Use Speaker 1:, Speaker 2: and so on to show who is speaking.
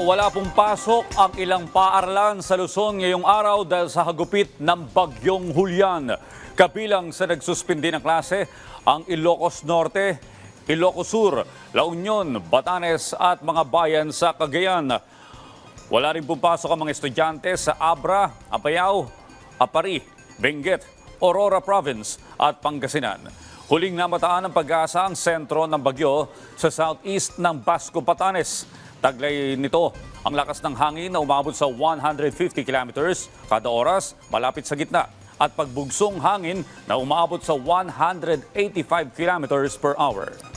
Speaker 1: Wala pong pasok ang ilang paaralan sa Luzon ngayong araw dahil sa hagupit ng Bagyong Julian. Kabilang sa nagsuspindi ng klase ang Ilocos Norte, Ilocos Sur, La Union, Batanes at mga bayan sa Cagayan. Wala rin pong pasok ang mga estudyante sa Abra, Apayao, Apari, Benguet, Aurora Province at Pangasinan. Huling namataan ng pag-asa ang sentro ng bagyo sa southeast ng Basco, Batanes. Taglay nito ang lakas ng hangin na umabot sa 150 kilometers kada oras malapit sa gitna at pagbugsong hangin na umabot sa 185 kilometers per hour.